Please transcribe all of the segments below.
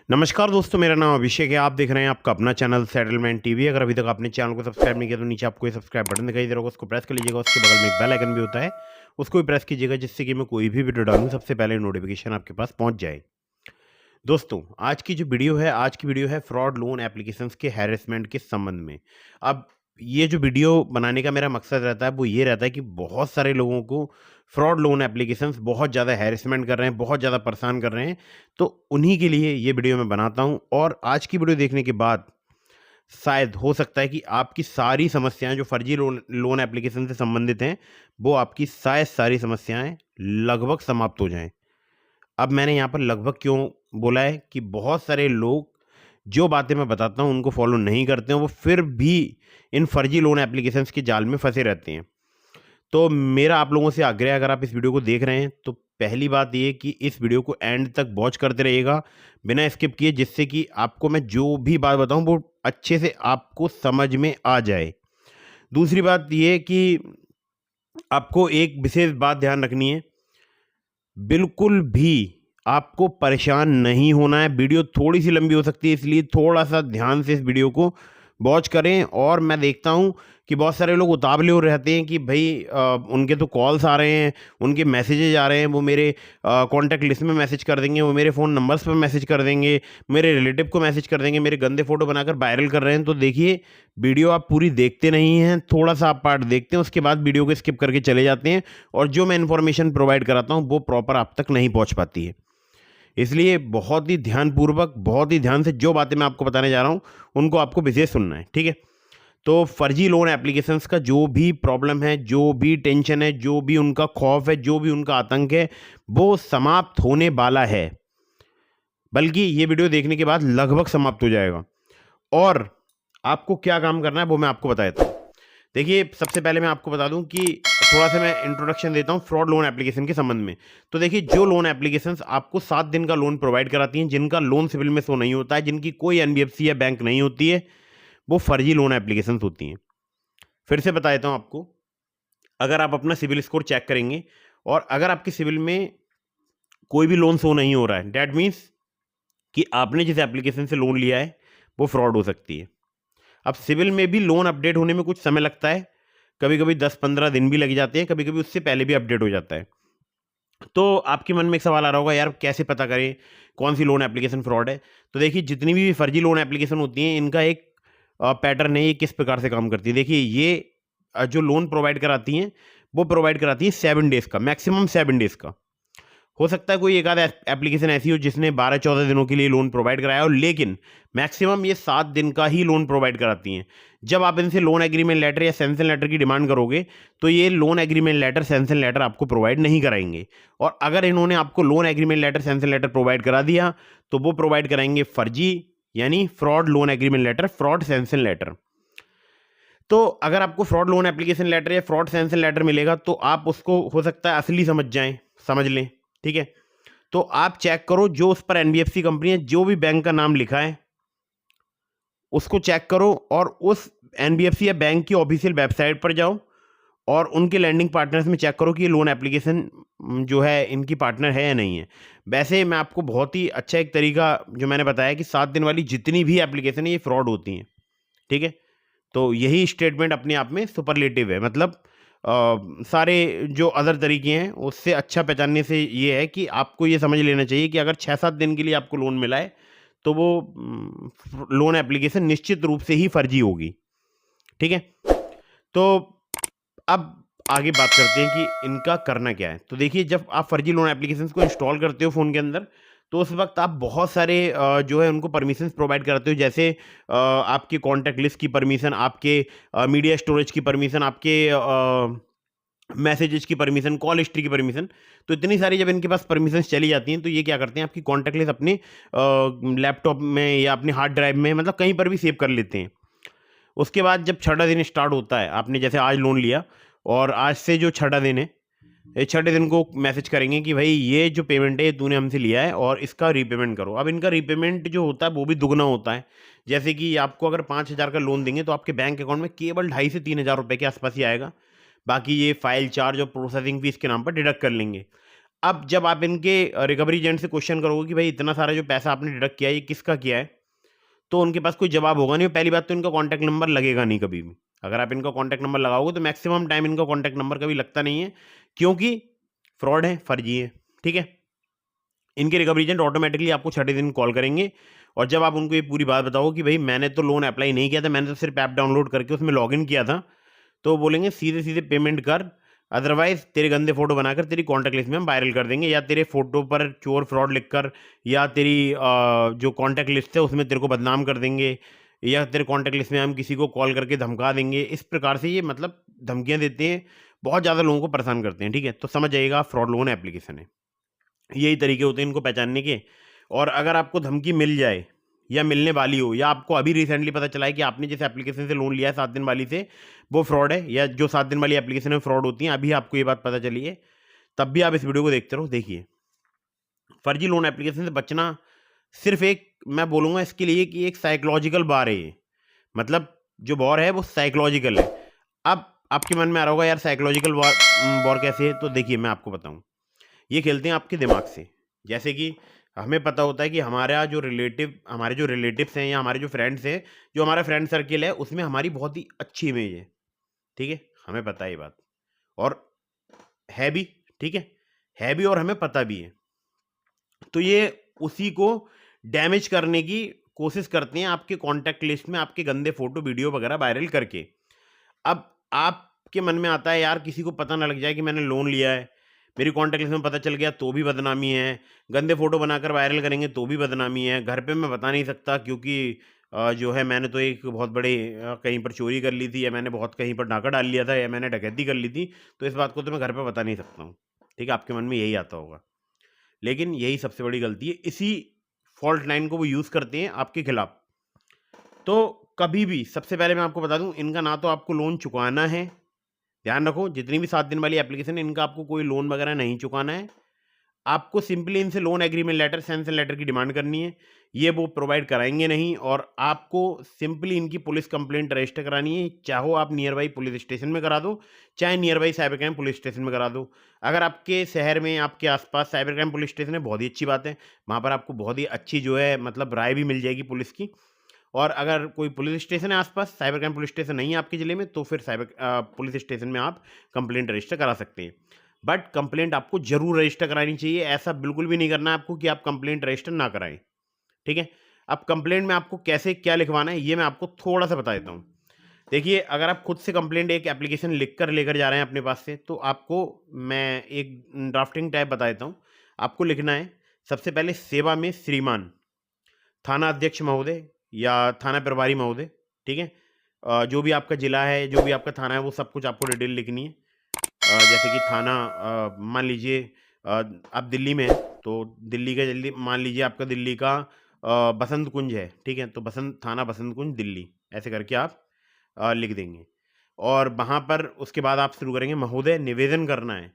नमस्कार दोस्तों, मेरा नाम अभिषेक है। आप देख रहे हैं आपका अपना चैनल सेटलमेंट टीवी। अगर अभी तक आपने चैनल को सब्सक्राइब नहीं किया तो नीचे आपको ये सब्सक्राइब बटन दिखाई दे रहा होगा, उसको प्रेस कर लीजिएगा। उसके बगल में एक बेल आइकन भी होता है, उसको भी प्रेस कीजिएगा, जिससे कि मैं कोई भी वीडियो डालूं सबसे पहले नोटिफिकेशन आपके पास पहुंच जाए। दोस्तों, आज की वीडियो है फ्रॉड लोन एप्लीकेशंस के हैरेसमेंट के संबंध में। अब ये जो वीडियो बनाने का मेरा मकसद रहता है वो ये रहता है कि बहुत सारे लोगों को फ्रॉड लोन एप्लीकेशंस बहुत ज़्यादा हैरेसमेंट कर रहे हैं, बहुत ज़्यादा परेशान कर रहे हैं। तो उन्हीं के लिए ये वीडियो मैं बनाता हूँ, और आज की वीडियो देखने के बाद शायद हो सकता है कि आपकी सारी समस्याएं जो फर्जी लोन एप्लीकेशन से संबंधित हैं, वो आपकी शायद सारी समस्याएं लगभग समाप्त हो जाएं। अब मैंने यहाँ पर लगभग क्यों बोला है कि बहुत सारे लोग जो बातें मैं बताता हूँ उनको फॉलो नहीं करते हैं, वो फिर भी इन फर्जी लोन एप्लीकेशंस के जाल में फंसे रहते हैं। तो मेरा आप लोगों से आग्रह है, अगर आप इस वीडियो को देख रहे हैं तो पहली बात ये कि इस वीडियो को एंड तक वॉच करते रहिएगा बिना स्किप किए, जिससे कि आपको मैं जो भी बात बताऊं वो अच्छे से आपको समझ में आ जाए। दूसरी बात ये कि आपको एक विशेष बात ध्यान रखनी है, बिल्कुल भी आपको परेशान नहीं होना है। वीडियो थोड़ी सी लंबी हो सकती है, इसलिए थोड़ा सा ध्यान से इस वीडियो को वॉच करें। और मैं देखता हूं कि बहुत सारे लोग उतावले हो रहते हैं कि भाई उनके तो कॉल्स आ रहे हैं, उनके मैसेजेज आ रहे हैं, वो मेरे कॉन्टैक्ट लिस्ट में मैसेज कर देंगे, वो मेरे फ़ोन नंबर्स पर मैसेज कर देंगे, मेरे रिलेटिव को मैसेज कर देंगे, मेरे गंदे फ़ोटो बनाकर वायरल कर रहे हैं। तो देखिए, वीडियो आप पूरी देखते नहीं हैं, थोड़ा सा आप पार्ट देखते हैं, उसके बाद वीडियो को स्किप करके चले जाते हैं, और जो मैं इन्फॉर्मेशन प्रोवाइड कराता हूँ वो प्रॉपर आप तक नहीं पहुँच पाती है। इसलिए बहुत ही ध्यानपूर्वक, बहुत ही ध्यान से जो बातें मैं आपको बताने जा रहा हूँ उनको आपको विशेष सुनना है, ठीक है? तो फर्जी लोन एप्लीकेशंस का जो भी प्रॉब्लम है, जो भी टेंशन है, जो भी उनका खौफ है, जो भी उनका आतंक है, वो समाप्त होने वाला है। बल्कि ये वीडियो देखने के बाद लगभग समाप्त हो जाएगा। और आपको क्या काम करना है वो मैं आपको बता देता हूँ। देखिए, सबसे पहले मैं आपको बता दूं कि थोड़ा सा मैं इंट्रोडक्शन देता हूं फ्रॉड लोन एप्लीकेशन के संबंध में। तो देखिए, जो लोन एप्लीकेशंस आपको 7 दिन का लोन प्रोवाइड कराती हैं, जिनका लोन सिविल में शो नहीं होता है, जिनकी कोई एनबीएफसी या बैंक नहीं होती है, वो फर्जी लोन एप्लीकेशंस होती हैं। फिर से बता देता हूं आपको, अगर आप अपना सिविल स्कोर चेक करेंगे और अगर आपके सिविल में कोई भी लोन शो नहीं हो रहा है, दैट मीन्स कि आपने जिस एप्लीकेशन से लोन लिया है वो फ्रॉड हो सकती है। अब सिविल में भी लोन अपडेट होने में कुछ समय लगता है, कभी कभी 10-15 दिन भी लग जाते हैं, कभी कभी उससे पहले भी अपडेट हो जाता है। तो आपके मन में एक सवाल आ रहा होगा, यार कैसे पता करें कौन सी लोन एप्लीकेशन फ्रॉड है? तो देखिए, जितनी भी फर्जी लोन एप्लीकेशन होती हैं, इनका एक पैटर्न है, ये किस प्रकार से काम करती है। देखिए, ये जो लोन प्रोवाइड कराती हैं वो प्रोवाइड कराती है 7 डेज़ का, मैक्सिमम 7 डेज़ का। हो सकता है कोई एक आध एप्लीकेशन ऐसी हो जिसने 12-14 दिनों के लिए लोन प्रोवाइड कराया हो, लेकिन मैक्सिमम ये 7 दिन का ही लोन प्रोवाइड कराती हैं। जब आप इनसे लोन एग्रीमेंट लेटर या सैंक्शन लेटर की डिमांड करोगे तो ये loan agreement letter, sanction letter आपको प्रोवाइड नहीं कराएंगे। और अगर इन्होंने आपको loan agreement letter, sanction letter provide करा दिया तो वो प्रोवाइड कराएंगे फर्जी, यानी fraud loan agreement letter, fraud sanction letter. तो अगर आपको फ्रॉड लोन एप्लीकेशन लेटर या फ्रॉड सैंक्शन लेटर मिलेगा तो आप उसको हो सकता है असली समझ जाएं, समझ लें, ठीक है? तो आप चेक करो, जो उस पर एनबीएफसी कंपनी है, जो भी बैंक का नाम लिखा है उसको चेक करो, और उस एनबीएफसी या बैंक की ऑफिशियल वेबसाइट पर जाओ और उनके लैंडिंग पार्टनर्स में चेक करो कि ये लोन एप्लीकेशन जो है इनकी पार्टनर है या नहीं है। वैसे मैं आपको बहुत ही अच्छा एक तरीका जो मैंने बताया कि 7 दिन वाली जितनी भी एप्लीकेशन है ये फ्रॉड होती हैं, ठीक है? तो यही स्टेटमेंट अपने आप में सुपरलेटिव है, मतलब सारे जो अदर तरीके हैं उससे अच्छा पहचानने से ये है कि आपको ये समझ लेना चाहिए कि अगर 6-7 दिन के लिए आपको लोन मिला है तो वो लोन एप्लीकेशन निश्चित रूप से ही फर्जी होगी, ठीक है? तो अब आगे बात करते हैं कि इनका करना क्या है। तो देखिए, जब आप फर्जी लोन एप्लीकेशंस को इंस्टॉल करते हो फ़ोन के अंदर, तो उस वक्त आप बहुत सारे जो है उनको परमिशंस प्रोवाइड कराते हो, जैसे आपके कॉन्टैक्ट लिस्ट की परमिशन, आपके मीडिया स्टोरेज की परमिशन, आपके मैसेजेस की परमिशन, कॉल हिस्ट्री की परमिशन। तो इतनी सारी जब इनके पास परमिशंस चली जाती हैं तो ये क्या करते हैं, आपकी कॉन्टैक्ट लिस्ट अपने लैपटॉप में या अपने हार्ड ड्राइव में, मतलब कहीं पर भी सेव कर लेते हैं। उसके बाद जब छठा दिन स्टार्ट होता है, आपने जैसे आज लोन लिया और आज से जो छठा दिन है, ये छठे दिन को मैसेज करेंगे कि भाई ये जो पेमेंट है ये तूने हमसे लिया है और इसका रीपेमेंट करो। अब इनका रीपेमेंट जो होता है वो भी दुगना होता है। जैसे कि आपको अगर 5,000 का लोन देंगे तो आपके बैंक अकाउंट में केवल 2,500 से 3,000 रुपये के आसपास ही आएगा। बाकी ये फाइल चार्ज और प्रोसेसिंग फीस के नाम पर डिडक्ट कर लेंगे। अब जब आप इनके रिकवरी एजेंट से क्वेश्चन करोगे कि भाई इतना सारा जो पैसा आपने डिडक्ट किया है ये किसका किया है, तो उनके पास कोई जवाब होगा नहीं। पहली बात तो इनका कॉन्टैक्ट नंबर लगेगा नहीं कभी भी। अगर आप इनका कॉन्टैक्ट नंबर लगाओगे तो मैक्सिमम टाइम इनका कॉन्टैक्ट नंबर कभी लगता नहीं है, क्योंकि फ्रॉड है, फर्जी है। ठीक है, इनके रिकवरी एजेंट ऑटोमेटिकली आपको छठे दिन कॉल करेंगे, और जब आप उनको ये पूरी बात बताओ कि भाई मैंने तो लोन अप्लाई नहीं किया था, मैंने तो सिर्फ ऐप डाउनलोड करके उसमें लॉगिन किया था, तो वो बोलेंगे सीधे सीधे पेमेंट कर, अदरवाइज तेरे गंदे फोटो बनाकर तेरी कॉन्टैक्ट लिस्ट में हम वायरल कर देंगे, या तेरे फोटो पर चोर फ्रॉड लिखकर, या तेरी जो कॉन्टैक्ट लिस्ट है उसमें तेरे को बदनाम कर देंगे, या तेरे कॉन्टैक्ट लिस्ट में हम किसी को कॉल करके धमका देंगे। इस प्रकार से ये मतलब धमकियां देते हैं, बहुत ज़्यादा लोगों को परेशान करते हैं। ठीक है, तो समझ जाइएगा फ्रॉड लोन एप्लीकेशन है। यही तरीके होते हैं इनको पहचानने के। और अगर आपको धमकी मिल जाए या मिलने वाली हो, या आपको अभी रिसेंटली पता चला है कि आपने जिस एप्लीकेशन से लोन लिया है 7 दिन वाली से, वो फ्रॉड है, या जो 7 दिन वाली एप्लीकेशन में फ्रॉड होती है, अभी आपको ये बात पता चली है, तब भी आप इस वीडियो को देखते रहो। देखिए, फर्जी लोन एप्लीकेशन से बचना सिर्फ एक, मैं बोलूँगा इसके लिए कि एक साइकोलॉजिकल वार है ये। मतलब जो वॉर है वो साइकोलॉजिकल है। अब आपके मन में आ रहा होगा यार साइकोलॉजिकल वॉर वॉर कैसे है, तो देखिए मैं आपको बताऊं। ये खेलते हैं आपके दिमाग से। जैसे कि हमें पता होता है कि हमारे जो रिलेटिव्स हैं या हमारे जो फ्रेंड्स हैं, जो हमारा फ्रेंड सर्किल है उसमें हमारी बहुत ही अच्छी इमेज है। ठीक है, हमें पता है ये बात, और है भी। ठीक है भी, और हमें पता भी है। तो ये उसी को डैमेज करने की कोशिश करते हैं आपके कॉन्टैक्ट लिस्ट में आपके गंदे फोटो वीडियो वगैरह वायरल करके। अब आपके मन में आता है यार किसी को पता ना लग जाए कि मैंने लोन लिया है, मेरी कॉन्टैक्ट लिस्ट में पता चल गया तो भी बदनामी है, गंदे फोटो बनाकर वायरल करेंगे तो भी बदनामी है, घर पे मैं बता नहीं सकता क्योंकि जो है मैंने तो एक बहुत बड़े कहीं पर चोरी कर ली थी, या मैंने बहुत कहीं पर डाका डाल लिया था, या मैंने डकैती कर ली थी, तो इस बात को तो मैं घर पे बता नहीं सकता हूँ। ठीक है, आपके मन में यही आता होगा। लेकिन यही सबसे बड़ी गलती है, इसी फॉल्ट लाइन को वो यूज़ करते हैं आपके खिलाफ। तो कभी भी सबसे पहले मैं आपको बता दूं, इनका ना तो आपको लोन चुकाना है, ध्यान रखो, जितनी भी 7 दिन वाली एप्लीकेशन है इनका आपको कोई लोन वगैरह नहीं चुकाना है। आपको सिंपली इनसे loan agreement letter, sanction letter की डिमांड करनी है, ये वो प्रोवाइड कराएंगे नहीं। और आपको सिंपली इनकी पुलिस कंप्लेंट रजिस्टर करानी है, चाहो आप नियर बाई पुलिस स्टेशन में करा दो, चाहे near by cyber crime police station में करा दो। अगर आपके शहर में आपके आसपास साइबर क्राइम पुलिस स्टेशन है, बहुत ही अच्छी बात है, वहाँ पर आपको बहुत ही अच्छी जो है मतलब राय भी मिल जाएगी पुलिस की। और अगर कोई पुलिस स्टेशन है आसपास, साइबर क्राइम पुलिस स्टेशन नहीं है आपके ज़िले में, तो फिर पुलिस स्टेशन में आप कंप्लेंट रजिस्टर करा सकते हैं। बट कंप्लेंट आपको जरूर रजिस्टर करानी चाहिए, ऐसा बिल्कुल भी नहीं करना है आपको कि आप कंप्लेंट रजिस्टर ना कराएं। ठीक है, अब कंप्लेंट में आपको कैसे क्या लिखवाना है ये मैं आपको थोड़ा सा बता देता हूँ। देखिए, अगर आप खुद से कंप्लेंट एक एप्लीकेशन लिख कर लेकर जा रहे हैं अपने पास से, तो आपको मैं एक ड्राफ्टिंग टाइप बता देता हूँ। आपको लिखना है सबसे पहले सेवा में श्रीमान, थाना अध्यक्ष महोदय या थाना प्रभारी महोदय। ठीक है, जो भी आपका ज़िला है, जो भी आपका थाना है, वो सब कुछ आपको डिटेल लिखनी है। जैसे कि थाना, मान लीजिए आप दिल्ली में हैं, तो दिल्ली का जल्दी मान लीजिए आपका दिल्ली का बसंत कुंज है। ठीक है, तो बसंत थाना बसंत कुंज दिल्ली, ऐसे करके आप लिख देंगे। और वहाँ पर उसके बाद आप शुरू करेंगे, महोदय निवेदन करना है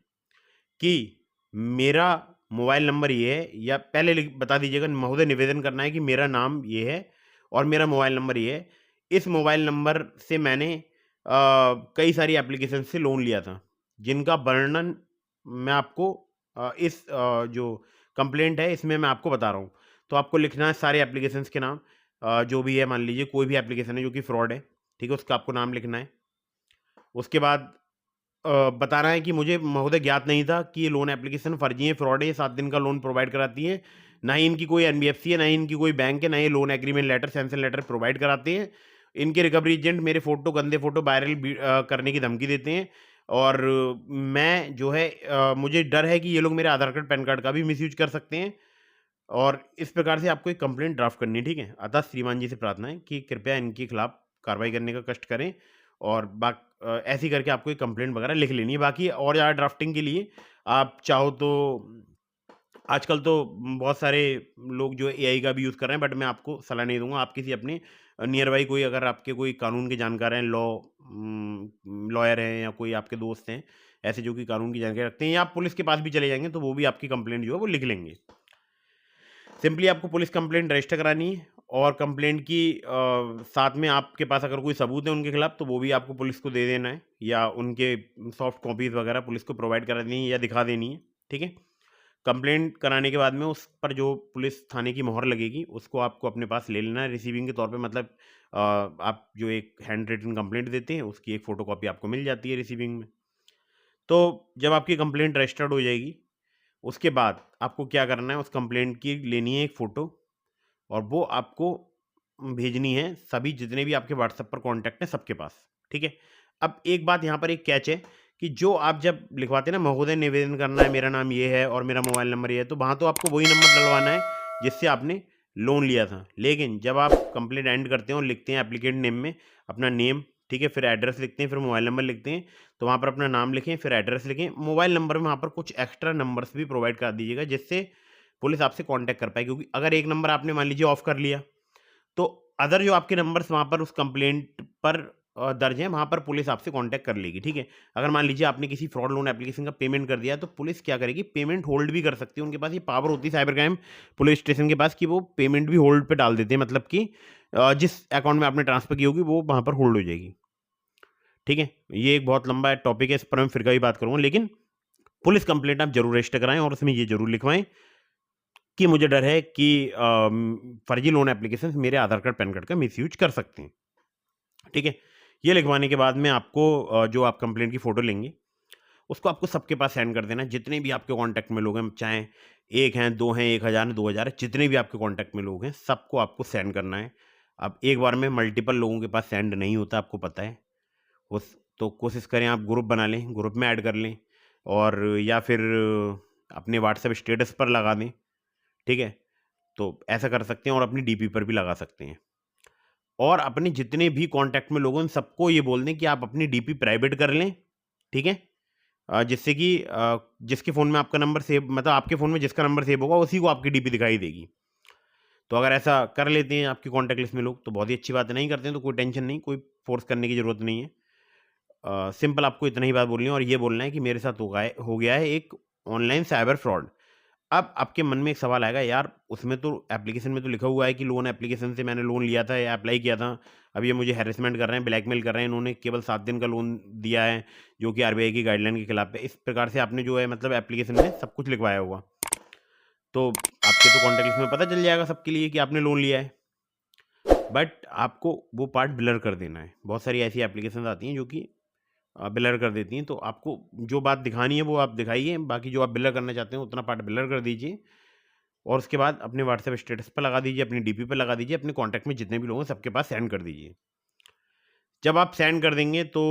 कि मेरा मोबाइल नंबर ये है, या पहले बता दीजिएगा, महोदय निवेदन करना है कि मेरा नाम ये है और मेरा मोबाइल नंबर ये है। इस मोबाइल नंबर से मैंने कई सारी एप्लीकेशन से लोन लिया था, जिनका वर्णन मैं आपको जो कंप्लेंट है इसमें मैं आपको बता रहा हूँ। तो आपको लिखना है सारे एप्लीकेशंस के नाम, जो भी है, मान लीजिए कोई भी एप्लीकेशन है जो कि फ्रॉड है, ठीक है, उसका आपको नाम लिखना है। उसके बाद बताना है कि मुझे महोदय ज्ञात नहीं था कि ये लोन एप्लीकेशन फर्जी है, फ्रॉड है, ये 7 दिन का लोन प्रोवाइड कराती है, ना ही इनकी कोई एनबीएफसी है, ना ही इनकी कोई बैंक है, ना ही loan agreement letter, sanction letter provide कराते हैं। इनके रिकवरी एजेंट मेरे फोटो, गंदे फोटो वायरल करने की धमकी देते हैं, और मैं जो है मुझे डर है कि ये लोग मेरे आधार कार्ड पैन कार्ड का भी मिसयूज कर सकते हैं। और इस प्रकार से आपको एक कंप्लेंट ड्राफ्ट करनी है। ठीक है, अतः श्रीमान जी से प्रार्थना है कि कृपया इनके खिलाफ कार्रवाई करने का कष्ट करें, और ऐसे ही करके आपको एक कंप्लेंट वगैरह लिख लेनी है। बाकी और ज़्यादा ड्राफ्टिंग के लिए आप चाहो तो आजकल तो बहुत सारे लोग जो एआई का भी यूज़ कर रहे हैं, बट मैं आपको सलाह नहीं दूंगा। आप किसी अपने नियर बाई कोई, अगर आपके कोई कानून के जानकार हैं, लॉयर हैं, या कोई आपके दोस्त हैं ऐसे जो कि कानून की जानकारी रखते हैं, या आप पुलिस के पास भी चले जाएंगे तो वो भी आपकी कंप्लेंट जो है वो लिख लेंगे। सिंपली आपको पुलिस कंप्लेंट रजिस्टर करानी है, और कंप्लेंट की साथ में आपके पास अगर कोई सबूत है उनके खिलाफ, तो वो भी आपको पुलिस को दे देना है, या उनके सॉफ्ट कॉपीज़ वगैरह पुलिस को प्रोवाइड करा देनी है या दिखा देनी है। ठीक है, कंप्लेंट कराने के बाद में उस पर जो पुलिस थाने की मोहर लगेगी उसको आपको अपने पास ले लेना है रिसीविंग के तौर पे। मतलब आप जो एक हैंड रिटन कंप्लेंट देते हैं उसकी एक फ़ोटोकॉपी आपको मिल जाती है रिसीविंग में। तो जब आपकी कंप्लेंट रजिस्टर्ड हो जाएगी, उसके बाद आपको क्या करना है, उस कंप्लेंट की लेनी है एक फ़ोटो और वो आपको भेजनी है सभी जितने भी आपके व्हाट्सएप पर कॉन्टैक्ट हैं सबके पास, ठीक है? अब एक बात यहाँ पर एक कैच है कि जो आप जब लिखवाते हैं ना, महोदय निवेदन करना है, मेरा नाम ये है और मेरा मोबाइल नंबर ये है, तो वहाँ तो आपको वही नंबर डलवाना है जिससे आपने लोन लिया था। लेकिन जब आप कंप्लेंट एंड करते हैं और लिखते हैं एप्लीकेंट नेम में अपना नेम, ठीक है? फिर एड्रेस लिखते हैं, फिर मोबाइल नंबर लिखते हैं, तो वहाँ पर अपना नाम लिखें, फिर एड्रेस लिखें। मोबाइल नंबर में वहाँ पर कुछ एक्स्ट्रा नंबर्स भी प्रोवाइड करा दीजिएगा जिससे पुलिस आपसे कॉन्टैक्ट कर पाए, क्योंकि अगर एक नंबर आपने मान लीजिए ऑफ कर लिया, तो अदर जो आपके नंबर्स वहाँ पर उस कंप्लेंट पर दर्ज हैं, वहाँ पर पुलिस आपसे कांटेक्ट कर लेगी, ठीक है? अगर मान लीजिए आपने किसी फ्रॉड लोन एप्लीकेशन का पेमेंट कर दिया, तो पुलिस क्या करेगी, पेमेंट होल्ड भी कर सकती है। उनके पास ये पावर होती है साइबर क्राइम पुलिस स्टेशन के पास कि वो पेमेंट भी होल्ड पे डाल देते हैं, मतलब कि जिस अकाउंट में आपने ट्रांसफ़र की होगी वो वहाँ पर होल्ड हो जाएगी, ठीक है? ये एक बहुत लंबा टॉपिक है, इस पर मैं फिर कभी बात करूँगा, लेकिन पुलिस कंप्लेंट आप ज़रूर रजिस्टर कराएँ और उसमें ये ज़रूर लिखवाएँ कि मुझे डर है कि फर्जी लोन एप्लीकेशंस मेरे आधार कार्ड, पैन कार्ड का मिसयूज़ कर सकते हैं, ठीक है? ये लिखवाने के बाद में आपको जो आप कंप्लेंट की फ़ोटो लेंगे, उसको आपको सबके पास सेंड कर देना है। जितने भी आपके कॉन्टैक्ट में लोग हैं, चाहे 1 हैं, 2 हैं, 1000 हैं, 2000 हैं, जितने भी आपके कॉन्टैक्ट में लोग हैं, सबको आपको सेंड करना है। अब एक बार में मल्टीपल लोगों के पास सेंड नहीं होता, आपको पता है। उस तो कोशिश करें आप ग्रुप बना लें, ग्रुप में ऐड कर लें और या फिर अपने व्हाट्सएप स्टेटस पर लगा दें, ठीक है? तो ऐसा कर सकते हैं और अपनी डीपी पर भी लगा सकते हैं। और अपने जितने भी कॉन्टैक्ट में लोग हैं, उन सबको ये बोल दें कि आप अपनी डीपी प्राइवेट कर लें, ठीक है? जिससे कि जिसके फ़ोन में आपका नंबर सेव, मतलब आपके फ़ोन में जिसका नंबर सेव होगा उसी को आपकी डीपी दिखाई देगी। तो अगर ऐसा कर लेते हैं आपकी कॉन्टैक्ट लिस्ट में लोग, तो बहुत ही अच्छी बात है। नहीं करते हैं तो कोई टेंशन नहीं, कोई फ़ोर्स करने की ज़रूरत नहीं है। सिंपल आपको इतना ही बात बोलनी है और ये बोलना है कि मेरे साथ हो गया है एक ऑनलाइन साइबर फ्रॉड। अब आपके मन में एक सवाल आएगा, यार उसमें तो एप्लीकेशन में तो लिखा हुआ है कि लोन एप्लीकेशन से मैंने लोन लिया था या अप्लाई किया था, अब ये मुझे हैरेसमेंट कर रहे हैं, ब्लैकमेल कर रहे हैं, इन्होंने केवल 7 दिन का लोन दिया है जो कि आरबीआई की गाइडलाइन के खिलाफ है। इस प्रकार से आपने जो है मतलब एप्लीकेशन में सब कुछ लिखवाया होगा, तो आपके तो कॉन्टैक्ट लिस्ट में पता चल जाएगा सबके लिए कि आपने लोन लिया है। बट आपको वो पार्ट ब्लर कर देना है। बहुत सारी ऐसी एप्लीकेशन आती हैं जो कि ब्लर कर देती हैं, तो आपको जो बात दिखानी है वो आप दिखाइए, बाकी जो आप ब्लर करना चाहते हैं उतना पार्ट ब्लर कर दीजिए और उसके बाद अपने व्हाट्सएप स्टेटस पर लगा दीजिए, अपनी डीपी पे लगा दीजिए, अपने कॉन्टैक्ट में जितने भी लोग हैं सबके पास सेंड कर दीजिए। जब आप सेंड कर देंगे तो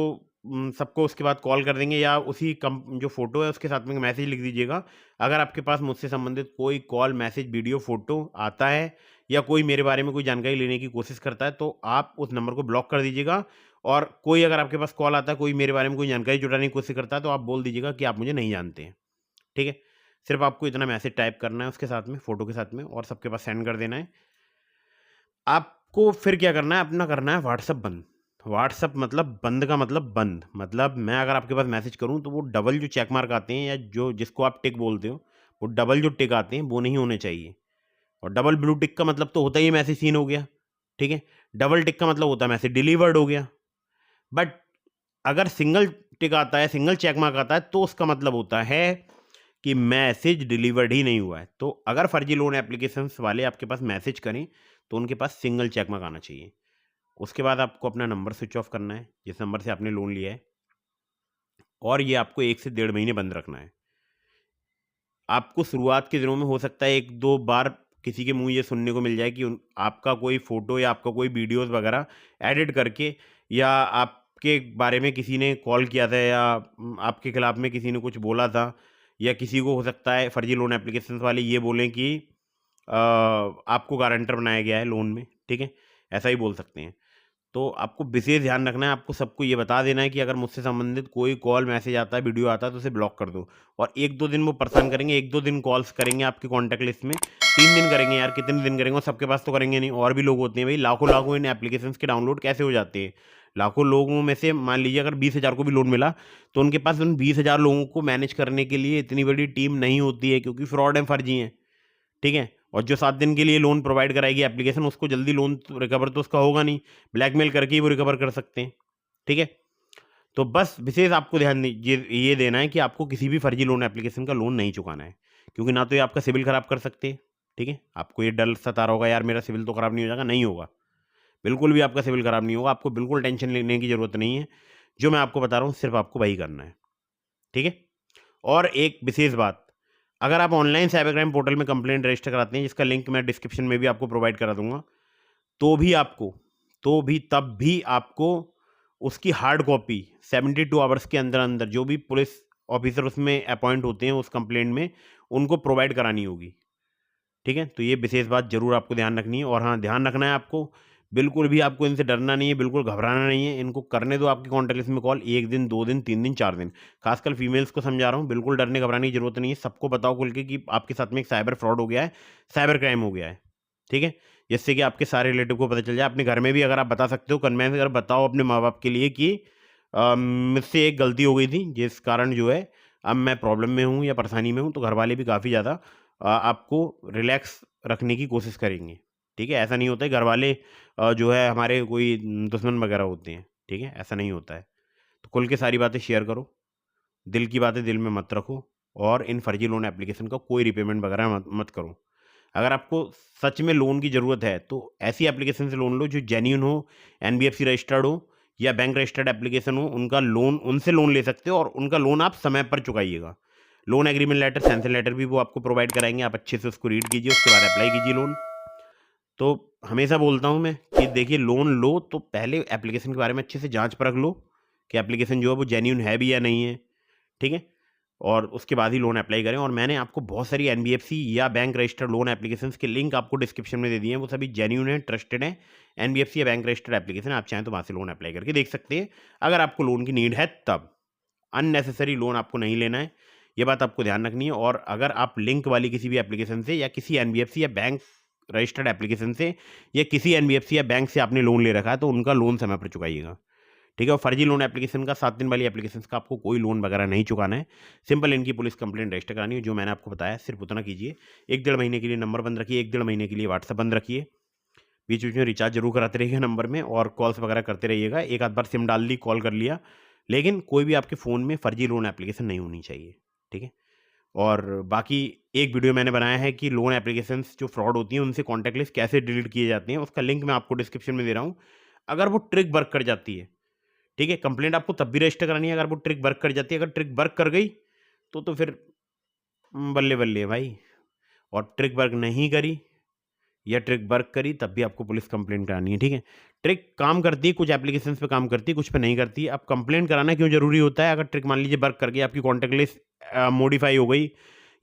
सबको उसके बाद कॉल कर देंगे या उसी कम जो फ़ोटो है उसके साथ में मैसेज लिख दीजिएगा। अगर आपके पास मुझसे संबंधित कोई कॉल, मैसेज, वीडियो, फ़ोटो आता है या कोई मेरे बारे में कोई जानकारी लेने की कोशिश करता है, तो आप उस नंबर को ब्लॉक कर दीजिएगा और कोई अगर आपके पास कॉल आता है, कोई मेरे बारे में कोई जानकारी जुटाने की कोशिश करता है, तो आप बोल दीजिएगा कि आप मुझे नहीं जानते हैं, ठीक है? सिर्फ़ आपको इतना मैसेज टाइप करना है उसके साथ में, फ़ोटो के साथ में और सबके पास सेंड कर देना है। आपको फिर क्या करना है, अपना करना है व्हाट्सएप बंद। व्हाट्सएप मतलब बंद का मतलब बंद, मतलब मैं अगर आपके पास मैसेज करूँ तो वो डबल जो चेक मार्क आते हैं या जो जिसको आप टिक बोलते हो, वो डबल जो टिक आते हैं वो नहीं होने चाहिए। और डबल ब्लू टिक का मतलब तो होता ही है मैसेज सीन हो गया, ठीक है? डबल टिक का मतलब होता है मैसेज डिलीवर्ड हो गया। बट अगर सिंगल टिक आता है, सिंगल चेक मार्क आता है, तो उसका मतलब होता है कि मैसेज डिलीवर्ड ही नहीं हुआ है। तो अगर फर्जी लोन एप्लीकेशंस वाले आपके पास मैसेज करें, तो उनके पास सिंगल चेक मार्क आना चाहिए। उसके बाद आपको अपना नंबर स्विच ऑफ करना है, जिस नंबर से आपने लोन लिया है, और ये आपको 1 से डेढ़ महीने बंद रखना है। आपको शुरुआत के दिनों में हो सकता है 1-2 बार किसी के मुँह ये सुनने को मिल जाए कि उन आपका कोई फ़ोटो या आपका कोई वीडियोज़ वगैरह एडिट करके या आपके बारे में किसी ने कॉल किया था या आपके खिलाफ में किसी ने कुछ बोला था या किसी को हो सकता है फर्जी लोन एप्लीकेशंस वाले ये बोलें कि आपको गारंटर बनाया गया है लोन में, ठीक है? ऐसा ही बोल सकते हैं। तो आपको विशेष ध्यान रखना है, आपको सबको ये बता देना है कि अगर मुझसे संबंधित कोई कॉल, मैसेज आता है, वीडियो आता है तो उसे ब्लॉक कर दो। और 1-2 दिन वो परेशान करेंगे, 1-2 दिन कॉल्स करेंगे आपके कॉन्टैक्ट लिस्ट में, 3 दिन करेंगे यार, कितने दिन करेंगे और सबके पास तो करेंगे नहीं, और भी लोग होते हैं भाई, लाखों-लाखों इन एप्लीकेशंस के डाउनलोड कैसे हो जाते हैं। लाखों लोगों में से मान लीजिए अगर 20,000 को भी लोन मिला, तो उनके पास उन 20,000 लोगों को मैनेज करने के लिए इतनी बड़ी टीम नहीं होती है, क्योंकि फ्रॉड हैं, फर्जी हैं, ठीक है? और जो 7 दिन के लिए लोन प्रोवाइड कराएगी एप्लीकेशन, उसको जल्दी लोन रिकवर तो उसका होगा नहीं, ब्लैकमेल करके ही वो रिकवर कर सकते हैं, ठीक है? तो बस विशेष आपको ध्यान ये देना है कि आपको किसी भी फर्जी लोन एप्लीकेशन का लोन नहीं चुकाना है, क्योंकि ना तो ये आपका सिविल ख़राब कर सकते हैं, ठीक है। आपको ये डर सता रहा होगा यार मेरा सिविल तो ख़राब नहीं हो जाएगा, नहीं होगा, बिल्कुल भी आपका सिविल ख़राब नहीं होगा। आपको बिल्कुल टेंशन लेने की ज़रूरत नहीं है। जो मैं आपको बता रहा हूँ सिर्फ आपको वही करना है, ठीक है। और एक विशेष बात, अगर आप ऑनलाइन साइबर क्राइम पोर्टल में कंप्लेंट रजिस्टर कराते हैं, जिसका लिंक मैं डिस्क्रिप्शन में भी आपको प्रोवाइड करा दूंगा, तब भी आपको उसकी हार्ड कॉपी 72 आवर्स के अंदर अंदर जो भी पुलिस ऑफिसर उसमें अपॉइंट होते हैं उस कंप्लेंट में, उनको प्रोवाइड करानी होगी, ठीक है। तो ये विशेष बात जरूर आपको ध्यान रखनी है। और हाँ, ध्यान रखना है आपको, बिल्कुल भी आपको इनसे डरना नहीं है, बिल्कुल घबराना नहीं है। इनको करने दो आपकी कॉन्टैक्ट लिस्ट में कॉल, 1 दिन 2 दिन 3 दिन 4 दिन। खासकर फीमेल्स को समझा रहा हूँ, बिल्कुल डरने घबराने की जरूरत नहीं है। सबको बताओ खुल के कि आपके साथ में एक साइबर फ्रॉड हो गया है, साइबर क्राइम हो गया है, ठीक है। जिससे कि आपके सारे रिलेटिव को पता चल जाए। अपने घर में भी अगर आप बता सकते हो, कन्वेंस अगर बताओ अपने माँ बाप के लिए कि मुझसे एक गलती हो गई थी जिस कारण जो है अब मैं प्रॉब्लम में हूँ या परेशानी में हूँ, तो घर वाले भी काफ़ी ज़्यादा आपको रिलैक्स रखने की कोशिश करेंगे, ठीक है। ऐसा नहीं होता है घर वाले जो है हमारे कोई दुश्मन वगैरह होते हैं, ठीक है, ऐसा नहीं होता है। तो खुल के सारी बातें शेयर करो, दिल की बातें दिल में मत रखो, और इन फर्जी लोन एप्लीकेशन का कोई रिपेमेंट वगैरह मत करो। अगर आपको सच में लोन की ज़रूरत है तो ऐसी एप्लीकेशन से लोन लो जो जेन्युइन हो, एनबीएफसी रजिस्टर्ड हो या बैंक रजिस्टर्ड एप्लीकेशन हो। उनका लोन, उनसे लोन ले सकते हो, और उनका लोन आप समय पर चुकाइएगा। Loan agreement letter, sanction letter भी वो आपको प्रोवाइड कराएंगे। आप अच्छे से उसको रीड कीजिए, उसके बाद अप्लाई कीजिए लोन। तो हमेशा बोलता हूँ मैं कि देखिए, लोन लो तो पहले एप्लीकेशन के बारे में अच्छे से जांच परख लो कि एप्लीकेशन जो है वो जेन्युइन है भी या नहीं है, ठीक है। और उसके बाद ही लोन अप्लाई करें। और मैंने आपको बहुत सारी एनबीएफसी या बैंक रजिस्टर्ड लोन एप्लीकेशंस के लिंक आपको डिस्क्रिप्शन में दे दिए हैं, वो सभी जेन्युइन है, ट्रस्टेड है। एनबीएफसी या बैंक रजिस्टर्ड एप्लीकेशन, आप चाहें तो वहाँ से लोन अप्लाई करके देख सकते हैं, अगर आपको लोन की नीड है तब। अननेसेसरी लोन आपको नहीं लेना है, ये बात आपको ध्यान रखनी है। और अगर आप लिंक वाली किसी भी एप्लीकेशन से या किसी एनबीएफसी या बैंक रजिस्टर्ड एप्लीकेशन से या किसी एनबीएफसी या बैंक से आपने लोन ले रखा है, तो उनका लोन समय पर चुकाइएगा, ठीक है। और फर्जी लोन एप्लीकेशन का, 7 दिन वाली एप्लीकेशन का आपको कोई लोन वगैरह नहीं चुकाना है। सिंपल इनकी पुलिस कंप्लेंट रजिस्टर करानी है, जो मैंने आपको बताया सिर्फ उतना कीजिए। 1-1.5 महीने के लिए नंबर बंद रखिए, 1-1.5 महीने के लिए व्हाट्सअप बंद रखिए। बीच बीच में रिचार्ज जरूर कराते रहिएगा नंबर में, और कॉल्स वगैरह करते रहिएगा। एक आध बार सिम डाल ली, कॉल कर लिया, लेकिन कोई भी आपके फ़ोन में फर्जी लोन एप्लीकेशन नहीं होनी चाहिए, ठीक है। और बाकी एक वीडियो मैंने बनाया है कि लोन एप्लीकेशंस जो फ्रॉड होती हैं उनसे कॉन्टैक्ट लिस्ट कैसे डिलीट किए जाते हैं, उसका लिंक मैं आपको डिस्क्रिप्शन में दे रहा हूँ। अगर वो ट्रिक वर्क कर जाती है, ठीक है, कंप्लेंट आपको तब भी रजिस्टर करानी है अगर वो ट्रिक वर्क कर जाती है। अगर ट्रिक वर्क कर गई तो फिर बल्ले बल्ले है भाई। और ट्रिक वर्क नहीं करी या ट्रिक वर्क करी तब भी आपको पुलिस कंप्लेंट करानी है, ठीक है। ट्रिक काम करती है, कुछ एप्लीकेशंस पे काम करती है, कुछ पे नहीं करती है। अब कंप्लेंट कराना क्यों जरूरी होता है? अगर ट्रिक मान लीजिए वर्क कर गई, आपकी कॉन्टैक्ट लिस्ट मॉडिफाई हो गई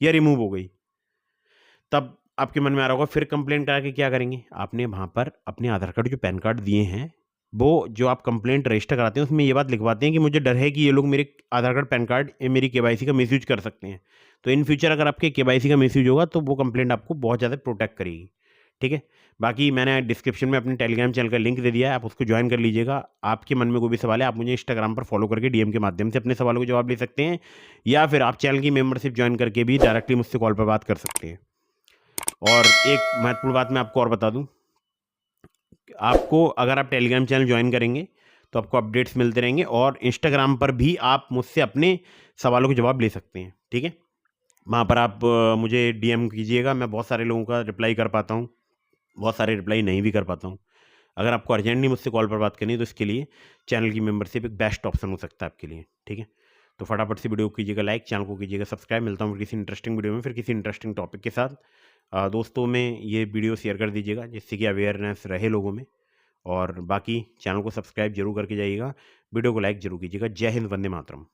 या रिमूव हो गई, तब आपके मन में आ रहा होगा फिर कंप्लेंट करा के क्या करेंगे। आपने वहाँ पर अपने आधार कार्ड जो पैन कार्ड दिए हैं, वो जो आप कंप्लेंट रजिस्टर कराते हैं उसमें ये बात लिखवाते हैं कि मुझे डर है कि ये लोग मेरे आधार कार्ड पैन कार्ड मेरी केवाईसी का मिसयूज कर सकते हैं। तो इन फ्यूचर अगर आपके केवाईसी का मिसयूज होगा तो वो कंप्लेंट आपको बहुत ज़्यादा प्रोटेक्ट करेगी, ठीक है। बाकी मैंने डिस्क्रिप्शन में अपने टेलीग्राम चैनल का लिंक दे दिया है, आप उसको ज्वाइन कर लीजिएगा। आपके मन में कोई भी सवाल है, आप मुझे इंस्टाग्राम पर फॉलो करके डीएम के माध्यम से अपने सवालों के जवाब ले सकते हैं, या फिर आप चैनल की मेंबरशिप ज्वाइन करके भी डायरेक्टली मुझसे कॉल पर बात कर सकते हैं। और एक महत्वपूर्ण बात मैं आपको और बता दूं, आपको अगर आप टेलीग्राम चैनल ज्वाइन करेंगे तो आपको अपडेट्स मिलते रहेंगे, और इंस्टाग्राम पर भी आप मुझसे अपने सवालों के जवाब ले सकते हैं, ठीक है। वहाँ पर आप मुझे डीएम कीजिएगा, मैं बहुत सारे लोगों का रिप्लाई कर पाता हूँ, बहुत सारे रिप्लाई नहीं भी कर पाता हूँ। अगर आपको अर्जेंटली मुझसे कॉल पर बात करनी है तो इसके लिए चैनल की मेंबरशिप एक बेस्ट ऑप्शन हो सकता है आपके लिए, ठीक है। तो फटाफट से वीडियो को कीजिएगा लाइक, चैनल को कीजिएगा सब्सक्राइब। मिलता हूँ किसी इंटरेस्टिंग वीडियो में, फिर किसी इंटरेस्टिंग टॉपिक के साथ। दोस्तों में ये वीडियो शेयर कर दीजिएगा जिससे कि अवेयरनेस रहे लोगों में, और बाकी चैनल को सब्सक्राइब जरूर करके जाइएगा, वीडियो को लाइक जरूर कीजिएगा। जय हिंद, वंदे मातरम।